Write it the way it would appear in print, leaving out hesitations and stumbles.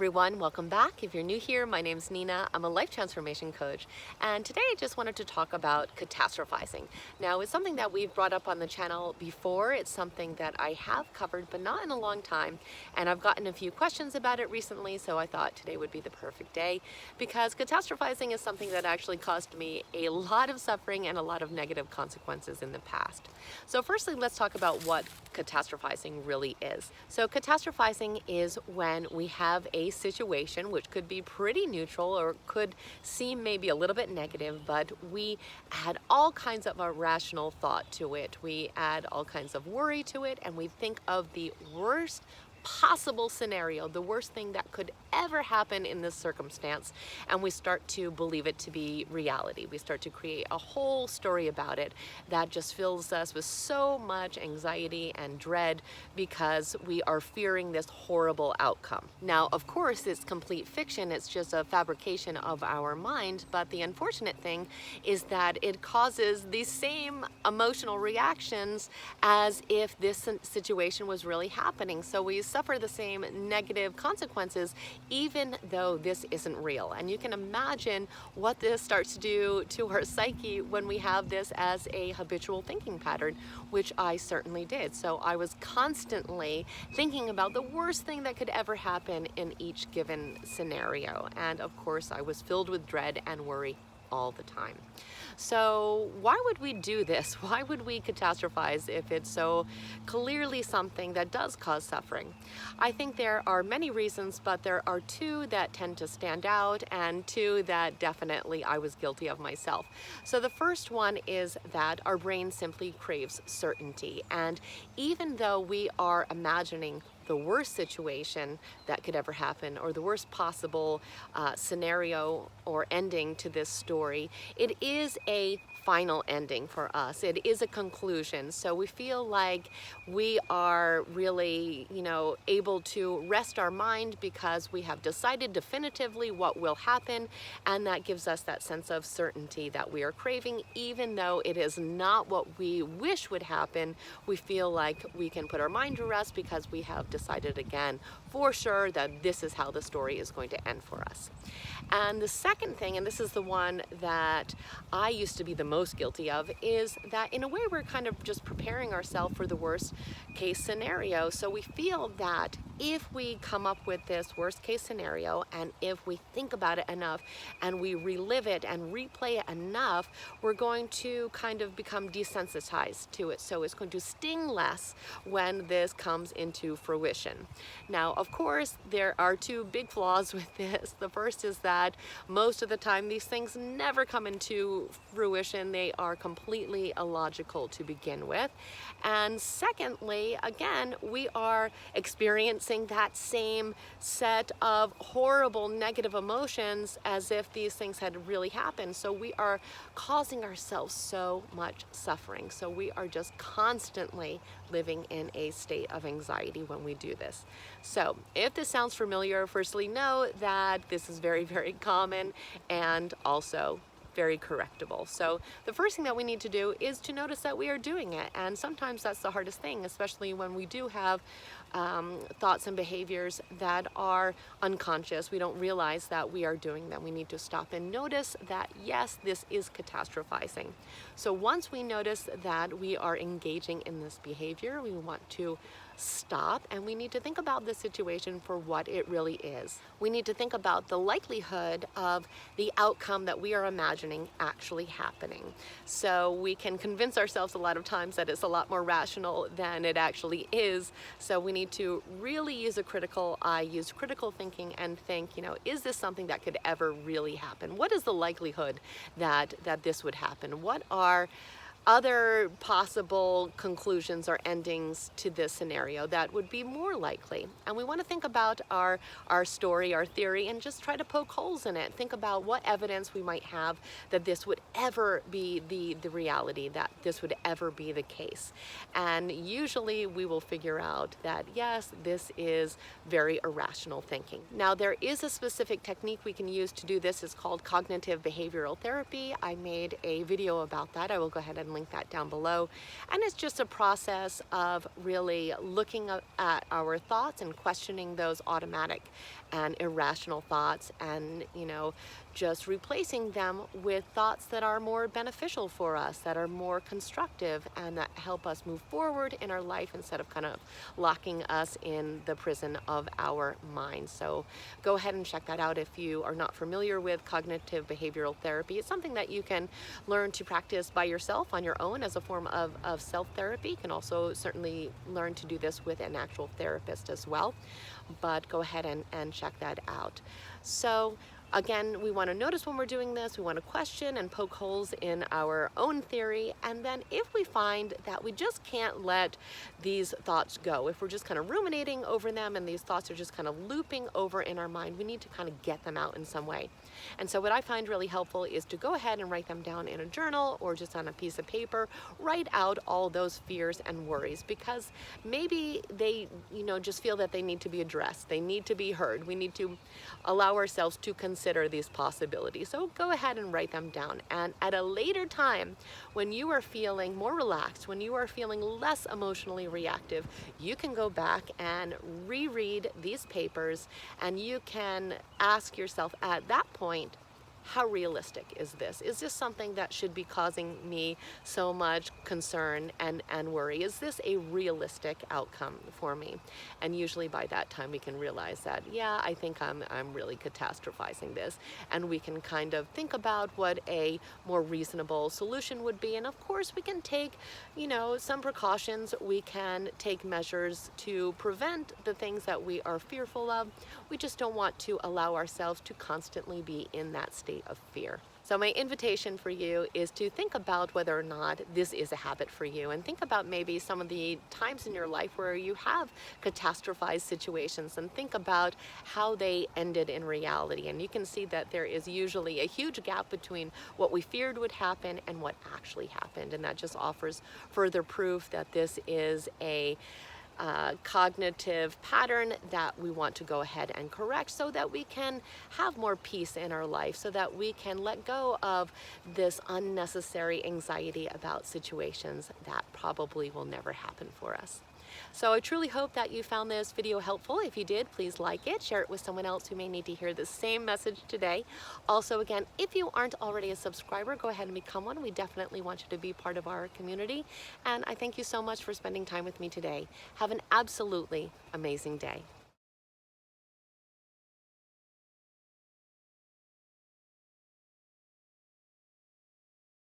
everyone, welcome back. If you're new here, my name's Nina. I'm a life transformation coach, and today I just wanted to talk about catastrophizing. Now, it's something that we've brought up on the channel before. It's something that I have covered, but not in a long time, and I've gotten a few questions about it recently, so I thought today would be the perfect day, because catastrophizing is something that actually caused me a lot of suffering and a lot of negative consequences in the past. So firstly, let's talk about what catastrophizing really is. So catastrophizing is when we have a situation which could be pretty neutral or could seem maybe a little bit negative, but we add all kinds of irrational thought to it. We add all kinds of worry to it, and we think of the worst possible scenario, the worst thing that could ever happen in this circumstance, and we start to believe it to be reality. We start to create a whole story about it that just fills us with so much anxiety and dread because we are fearing this horrible outcome. Now, of course, it's complete fiction. It's just a fabrication of our mind, but the unfortunate thing is that it causes the same emotional reactions as if this situation was really happening. So we suffer the same negative consequences even though this isn't real. And you can imagine what this starts to do to our psyche when we have this as a habitual thinking pattern, which I certainly did. So I was constantly thinking about the worst thing that could ever happen in each given scenario. And of course, I was filled with dread and worry all the time. So why would we do this? Why would we catastrophize if it's so clearly something that does cause suffering? I think there are many reasons, but there are two that tend to stand out and two that definitely I was guilty of myself. So the first one is that our brain simply craves certainty. And even though we are imagining the worst situation that could ever happen, or the worst possible scenario or ending to this story, it is a final ending for us. It is a conclusion. So we feel like we are really, able to rest our mind because we have decided definitively what will happen, and that gives us that sense of certainty that we are craving. Even though it is not what we wish would happen, we feel like we can put our mind to rest because we have decided again for sure that this is how the story is going to end for us. And the second thing, and this is the one that I used to be the most guilty of, is that in a way we're kind of just preparing ourselves for the worst case scenario. So we feel that if we come up with this worst case scenario, and if we think about it enough and we relive it and replay it enough, we're going to kind of become desensitized to it. So it's going to sting less when this comes into fruition. Now, of course, there are two big flaws with this. The first is that most of the time these things never come into fruition. They are completely illogical to begin with. And secondly, again, we are experiencing that same set of horrible negative emotions as if these things had really happened. So we are causing ourselves so much suffering. So we are just constantly living in a state of anxiety when we do this. So if this sounds familiar, firstly know that this is very, very common and also very correctable. So the first thing that we need to do is to notice that we are doing it. And sometimes that's the hardest thing, especially when we do have thoughts and behaviors that are unconscious. We don't realize that we are doing them. We need to stop and notice that, yes, this is catastrophizing. So once we notice that we are engaging in this behavior, we want to stop, and we need to think about the situation for what it really is. We need to think about the likelihood of the outcome that we are imagining actually happening. So we can convince ourselves a lot of times that it's a lot more rational than it actually is. So we need to really use a critical eye, use critical thinking, and think, is this something that could ever really happen? What is the likelihood that this would happen? What are other possible conclusions or endings to this scenario that would be more likely? And we want to think about our story, our theory, and just try to poke holes in it. Think about what evidence we might have that this would ever be the reality, that this would ever be the case. And usually we will figure out that, yes, this is very irrational thinking. Now, there is a specific technique we can use to do this. It's called cognitive behavioral therapy. I made a video about that. I will go ahead and can link that down below. And it's just a process of really looking at our thoughts and questioning those automatic and irrational thoughts, and just replacing them with thoughts that are more beneficial for us, that are more constructive, and that help us move forward in our life instead of kind of locking us in the prison of our mind. So go ahead and check that out if you are not familiar with cognitive behavioral therapy. It's something that you can learn to practice by yourself on your own as a form of self-therapy. You can also certainly learn to do this with an actual therapist as well, but go ahead and check that out. So again, we want to notice when we're doing this, we want to question and poke holes in our own theory, and then if we find that we just can't let these thoughts go, if we're just kind of ruminating over them and these thoughts are just kind of looping over in our mind, we need to kind of get them out in some way. And so what I find really helpful is to go ahead and write them down in a journal or just on a piece of paper. Write out all those fears and worries, because maybe they just feel that they need to be addressed, they need to be heard. We need to allow ourselves to consider these possibilities. So go ahead and write them down, and at a later time, when you are feeling more relaxed, when you are feeling less emotionally reactive, you can go back and reread these papers, and you can ask yourself at that point, how realistic is this? Is this something that should be causing me so much concern and worry? Is this a realistic outcome for me? And usually by that time we can realize that, yeah, I think I'm really catastrophizing this. And we can kind of think about what a more reasonable solution would be. And of course we can take, some precautions. We can take measures to prevent the things that we are fearful of. We just don't want to allow ourselves to constantly be in that state of fear. So my invitation for you is to think about whether or not this is a habit for you, and think about maybe some of the times in your life where you have catastrophized situations, and think about how they ended in reality. And you can see that there is usually a huge gap between what we feared would happen and what actually happened, and that just offers further proof that this is a cognitive pattern that we want to go ahead and correct, so that we can have more peace in our life, so that we can let go of this unnecessary anxiety about situations that probably will never happen for us. So I truly hope that you found this video helpful. If you did, please like it, share it with someone else who may need to hear the same message today. Also, again, if you aren't already a subscriber, go ahead and become one. We definitely want you to be part of our community. And I thank you so much for spending time with me today. Have an absolutely amazing day.